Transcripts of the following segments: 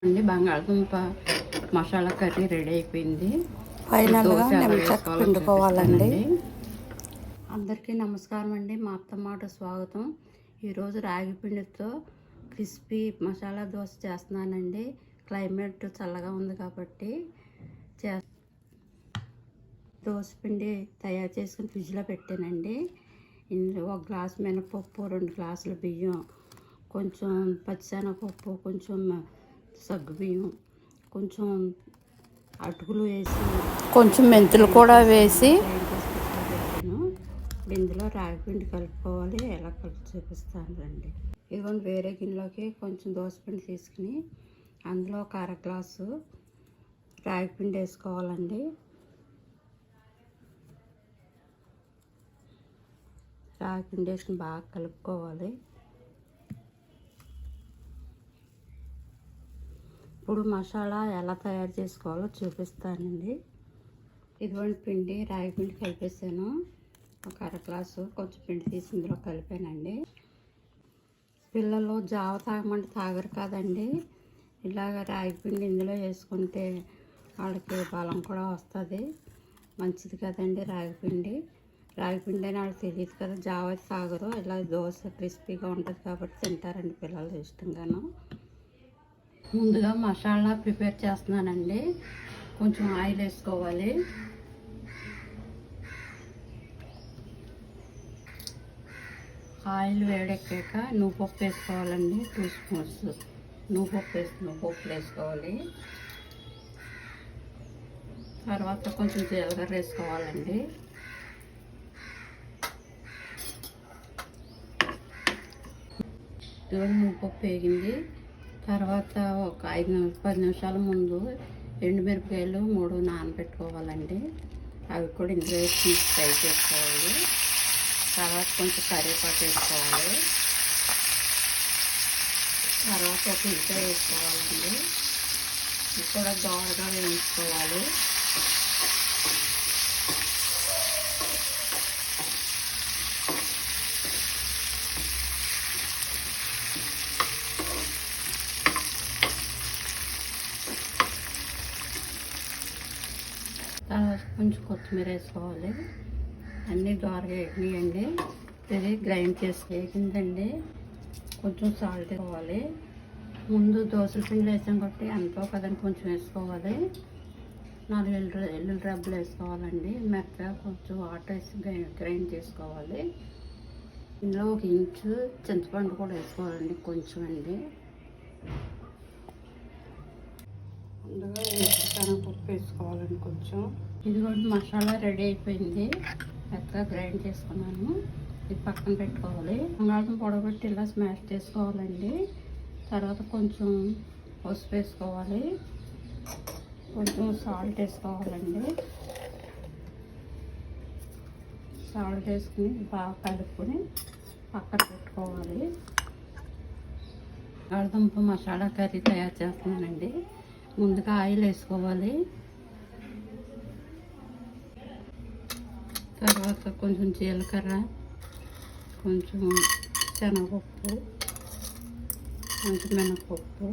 అండి బంగాళదుంప masala curry ready అయిపోయింది. ఫైనల్గా నిమ్మచెక్క పిండుకోవాలండి. అందరికీ నమస్కారం అండి. మా అత్తమాట స్వాగతం. ఈరోజు రాగి పిండితో క్రిస్పీ మసాలా దోశ చేస్తున్నానండి. క్లైమేట్ చల్లగా ఉంది కాబట్టి దోశ పిండి తయారు చేసుకుని ఫ్రిడ్జ్లో పెట్టానండి. ఇందులో 1 గ్లాసు మినపప్పు, 2 గ్లాసుల బియ్యం, కొంచెం పచ్చిశనగపప్పు, కొంచెం సగ్గుబియ్యం, కొంచెం అటుకులు వేసి, కొంచెం మెంతులు కూడా వేసి ఇందులో రాగిపిండి కలుపుకోవాలి. ఎలా కలిపి చూపిస్తాను రండి. ఇదిగోండి వేరే గిన్నెలోకి కొంచెం దోసపిండి తీసుకుని అందులో 1 అర గ్లాసు రాగిపిండి వేసుకోవాలండి. రాగిపిండి వేసుకుని బాగా కలుపుకోవాలి. ఇప్పుడు మసాలా ఎలా తయారు చేసుకోవాలో చూపిస్తానండి. ఇదిగోండి పిండి, రాగి పిండి కలిపేసాను. 1 అర గ్లాసు కొంచెం పిండి తీసి ఇందులో కలిపానండి. పిల్లలు జావ తాగమంటే తాగరు కదండి. ఇలాగ రాగి పిండి ఇందులో వేసుకుంటే వాళ్ళకి బలం కూడా వస్తుంది. మంచిది కదండి రాగిపిండి. రాగిపిండి అని వాళ్ళకి తెలియదు కదా, జావ అయితే తాగరు. ఇలా దోశ క్రిస్పీగా ఉంటుంది కాబట్టి తింటారండి పిల్లలు ఇష్టంగాను. ముందుగా మసాలా ప్రిపేర్ చేస్తున్నానండి. కొంచెం ఆయిల్ వేసుకోవాలి. ఆయిల్ వేడెక్కాక నువ్వుపప్పు వేసుకోవాలండి. 2 స్పూన్స్ నువ్వుపప్పు వేసుకోవాలి. తర్వాత కొంచెం జీలకర్ర వేసుకోవాలండి. నువ్వుపప్పు వేగింది. తర్వాత ఒక 10 నిమిషాల ముందు ఎండుమిరపకాయలు 3 నానబెట్టుకోవాలండి. అవి కూడా ఇందులో వేసి ఫ్రై చేసుకోవాలి. తర్వాత కొంచెం కరివేపాకు వేసుకోవాలి. తర్వాత ఒక ఉల్లిపాయ వేసుకోవాలండి. ఇది కూడా దోరగా వేయించుకోవాలి. తర్వాత కొంచెం కొత్తిమీర వేసుకోవాలి. అన్నీ దోరగా వేగినాయండి. ఇది గ్రైండ్ చేసి వేగిందండి. కొంచెం సాల్ట్ వేసుకోవాలి. ముందు దోశల పిండి వేసాం కాబట్టి ఎంతో కదండి కొంచెం వేసుకోవాలి. 4 ఎల్లుల్లి రబ్బలు వేసుకోవాలండి. మెత్తగా కొంచెం వాటర్ వేసి గ్రైండ్ చేసుకోవాలి. ఇందులో 1 ఇంచు చింతపండు కూడా వేసుకోవాలండి, కొంచెం అండి. ముందుగా శనగపప్పు వేసుకోవాలండి కొంచెం. ఇది కూడా మసాలా రెడీ అయిపోయింది. మెత్తగా గ్రైండ్ చేసుకున్నాను. ఇది పక్కన పెట్టుకోవాలి. బంగాళదుంప పొడగొట్టి ఇలా స్మాష్ చేసుకోవాలండి. తర్వాత కొంచెం పసుపు వేసుకోవాలి. కొంచెం సాల్ట్ వేసుకోవాలండి. సాల్ట్ వేసుకుని బాగా కలుపుకొని పక్కన పెట్టుకోవాలి. బంగాళదుంప మసాలా కర్రీ తయారు చేస్తున్నానండి. ముందుగా ఆయిల్ వేసుకోవాలి. తర్వాత కొంచెం జీలకర్ర, కొంచెం శనగపప్పు, కొంచెం మినపప్పు,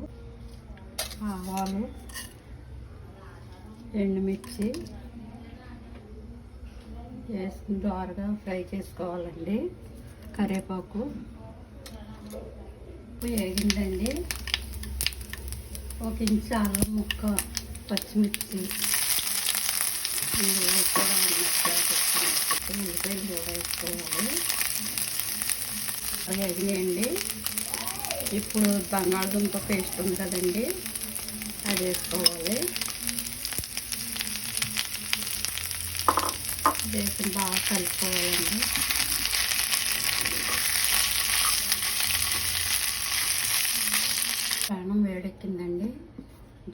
ఆవాలు, ఎండుమిర్చి వేసుకుని దోరగా ఫ్రై చేసుకోవాలండి. కరివేపాకు వేగిందండి. 1 ఇంచు అల్లం ముక్క, పచ్చిమిర్చి, ఇందులో కూడా ఉల్లిపాయలు కూడా వేసుకోవాలి. అవి వేగినాయండి. ఇప్పుడు బంగాళదుంప పేస్ట్ ఉంది కదండి, అది వేసుకోవాలి. వేసి బాగా కలుపుకోవాలండి. ప్రాణం వేడెక్కిందండి.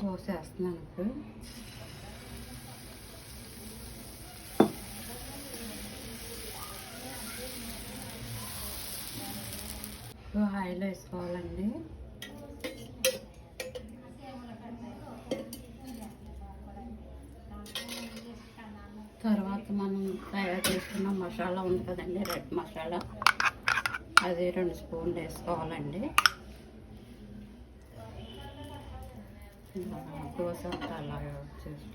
దోశ వేస్తున్నాను ఇప్పుడు. ఆయిల్ వేసుకోవాలండి. తర్వాత మనం తయారు చేసుకున్న మసాలా ఉంది కదండి, రెడ్ మసాలా, అది 2 స్పూన్లు వేసుకోవాలండి. దోశ అంతా అలా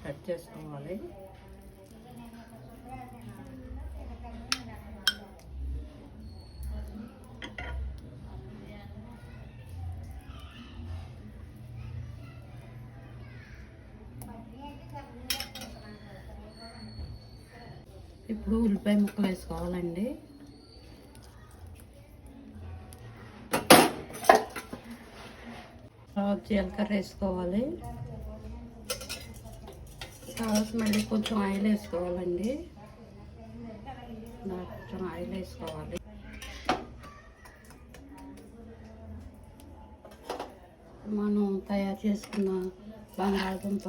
కట్ చేసుకోవాలి. ఇప్పుడు ఉల్లిపాయ ముక్కలు వేసుకోవాలండి. తర్వాత జీలకర్ర వేసుకోవాలి. తర్వాత మళ్ళీ కొంచెం ఆయిల్ వేసుకోవాలండి. కొంచెం ఆయిల్ వేసుకోవాలి. మనం తయారు చేసుకున్న బంగాళదుంప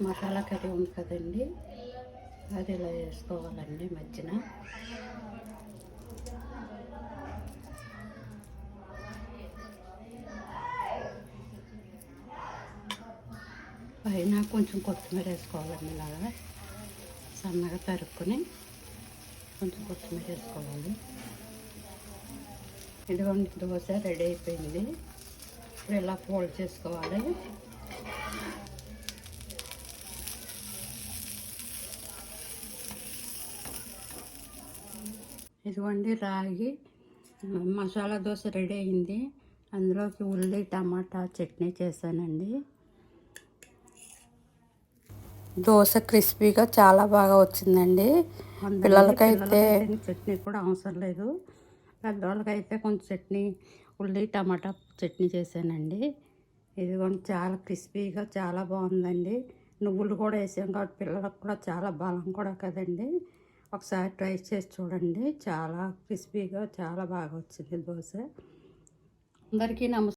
మసాలా కర్రీ ఉంది కదండి, అది ఇలా వేసుకోవాలండి మధ్యన. పైన కొంచెం కొత్తిమీర వేసుకోవాలండి. ఇలాగా సన్నగా తరుక్కుని కొంచెం కొత్తిమీర వేసుకోవాలి. ఇదిగోండి దోశ రెడీ అయిపోయింది. ఇప్పుడు ఇలా ఫోల్డ్ చేసుకోవాలి. ఇదిగోండి రాగి మసాలా దోశ రెడీ అయింది. అందులోకి ఉల్లి టమాటా చట్నీ చేశానండి. దోశ క్రిస్పీగా చాలా బాగా వచ్చిందండి. పిల్లలకైతే చట్నీ కూడా అవసరం లేదు. పెద్దవాళ్ళకైతే కొంచెం చట్నీ, ఉల్లి టమాటా చట్నీ చేశానండి. ఇదిగోండి చాలా క్రిస్పీగా చాలా బాగుందండి. నువ్వులు కూడా వేసాం కాబట్టి పిల్లలకు కూడా చాలా బలం కూడా కదండి. ఒకసారి ట్రై చేసి చూడండి. చాలా క్రిస్పీగా చాలా బాగా వచ్చింది దోశ. అందరికీ నమస్కారం.